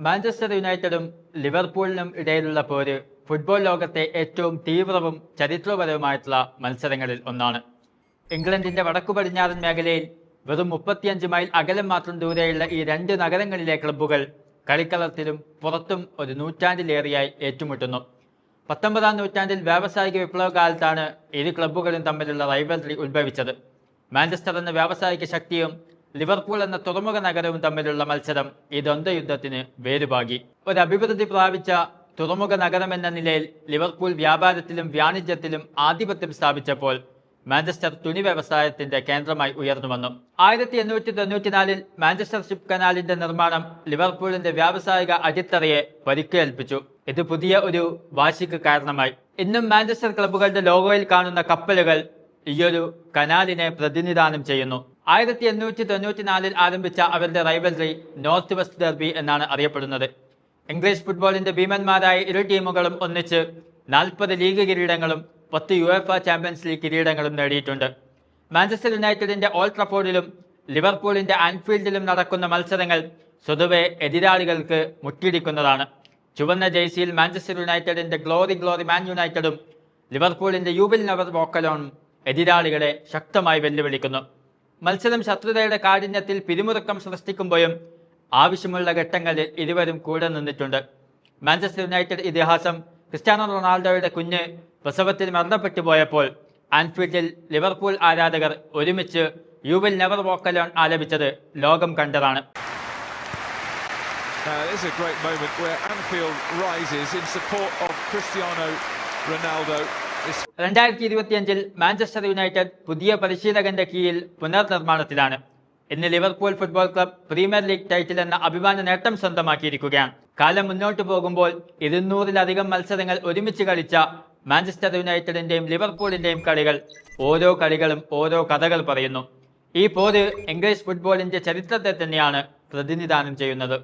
Manchester യുണൈറ്റഡും ലിവർപൂളിനും ഇടയിലുള്ള പോര് ഫുട്ബോൾ ലോകത്തെ ഏറ്റവും തീവ്രവും ചരിത്രപരവുമായിട്ടുള്ള മത്സരങ്ങളിൽ ഒന്നാണ്. ഇംഗ്ലണ്ടിന്റെ വടക്കു പടിഞ്ഞാറൻ മേഖലയിൽ വെറും 35 മൈൽ അകലം മാത്രം ദൂരെയുള്ള ഈ രണ്ട് നഗരങ്ങളിലെ ക്ലബ്ബുകൾ കളിക്കളത്തിലും പുറത്തും ഒരു നൂറ്റാണ്ടിലേറെയായി ഏറ്റുമുട്ടുന്നു. 19-ാം നൂറ്റാണ്ടിൽ വ്യാവസായിക വിപ്ലവ കാലത്താണ് ഇരു ക്ലബ്ബുകളും തമ്മിലുള്ള റൈവൽറി ഉത്ഭവിച്ചത്. മാഞ്ചസ്റ്റർ എന്ന വ്യാവസായിക ശക്തിയും ലിവർപൂൾ എന്ന തുറമുഖ നഗരവും തമ്മിലുള്ള മത്സരം ഈ ദ്വന്ദ്വയുദ്ധത്തിന് വേരുപാകി. ഒരു അഭിവൃദ്ധി പ്രാപിച്ച തുറമുഖ നഗരം എന്ന നിലയിൽ ലിവർപൂൾ വ്യാപാരത്തിലും വാണിജ്യത്തിലും ആധിപത്യം സ്ഥാപിച്ചപ്പോൾ മാഞ്ചസ്റ്റർ തുണി വ്യവസായത്തിന്റെ കേന്ദ്രമായി ഉയർന്നു വന്നു. 1894-ൽ മാഞ്ചസ്റ്റർ ഷിപ്പ് കനാലിന്റെ നിർമ്മാണം ലിവർപൂളിന്റെ വ്യാവസായിക അടിത്തറയെ പരിക്കേൽപ്പിച്ചു. ഇത് പുതിയ ഒരു വാശിക്ക് കാരണമായി. ഇന്നും മാഞ്ചസ്റ്റർ ക്ലബ്ബുകളുടെ ലോഗോയിൽ കാണുന്ന കപ്പലുകൾ ഈയൊരു കനാലിനെ പ്രതിനിധാനം ചെയ്യുന്നു. 1894-ൽ ആരംഭിച്ച അവരുടെ റൈവൽറി നോർത്ത് വെസ്റ്റ് ഡെർബി എന്നാണ് അറിയപ്പെടുന്നത്. ഇംഗ്ലീഷ് ഫുട്ബോളിന്റെ ഭീമന്മാരായ ഇരു ടീമുകളും ഒന്നിച്ച് 40 ലീഗ് കിരീടങ്ങളും 10 യുഎഫ ചാമ്പ്യൻസ് ലീഗ് കിരീടങ്ങളും നേടിയിട്ടുണ്ട്. മാഞ്ചസ്റ്റർ യുണൈറ്റഡിന്റെ ഓൾഡ് ട്രഫോർഡിലും ലിവർപൂളിന്റെ ആൻഫീൽഡിലും നടക്കുന്ന മത്സരങ്ങൾ സ്വതവേ എതിരാളികൾക്ക് മുട്ടിടിക്കുന്നതാണ്. ചുവന്ന ജേഴ്സിയിൽ മാഞ്ചസ്റ്റർ യുണൈറ്റഡിന്റെ ഗ്ലോറി മാൻ യുണൈറ്റഡും ലിവർപൂളിന്റെ യു വിൽ നെവർ വാക്ക് അലോണും എതിരാളികളെ ശക്തമായി വെല്ലുവിളിക്കുന്നു. മത്സരം ശത്രുതയുടെ കാഠിന്യത്തിൽ പിരിമുറുക്കം സൃഷ്ടിക്കുമ്പോഴും ആവശ്യമുള്ള ഘട്ടങ്ങളിൽ ഇരുവരും കൂടെ നിന്നിട്ടുണ്ട്. മാഞ്ചസ്റ്റർ യുണൈറ്റഡ് ഇതിഹാസം ക്രിസ്ത്യാനോ റൊണാൾഡോയുടെ കുഞ്ഞ് പ്രസവത്തിൽ മരണപ്പെട്ടു പോയപ്പോൾ ആൻഫീൽഡിൽ ലിവർപൂൾ ആരാധകർ ഒരുമിച്ച് you will never walk alone ആലപിച്ചത് ലോകം കണ്ടതാണ്. 2025-ൽ മാഞ്ചസ്റ്റർ യുണൈറ്റഡ് പുതിയ പരിശീലകന്റെ കീഴിൽ പുനർനിർമ്മാണത്തിലാണ്. ഇന്ന് Liverpool football club premier league title എന്ന അഭിമാന നേട്ടം സ്വന്തമാക്കിയിരിക്കുകയാണ്. കാലം മുന്നോട്ട് പോകുമ്പോൾ 200-ലധികം മത്സരങ്ങൾ ഒരുമിച്ച് കളിച്ച മാഞ്ചസ്റ്റർ യുണൈറ്റഡിന്റെയും ലിവർപൂളിന്റെയും കളികൾ ഓരോ കളികളും ഓരോ കഥകൾ പറയുന്നു. ഈ പോര് ഇംഗ്ലീഷ് ഫുട്ബോളിന്റെ ചരിത്രത്തെ തന്നെയാണ് പ്രതിനിധാനം ചെയ്യുന്നത്.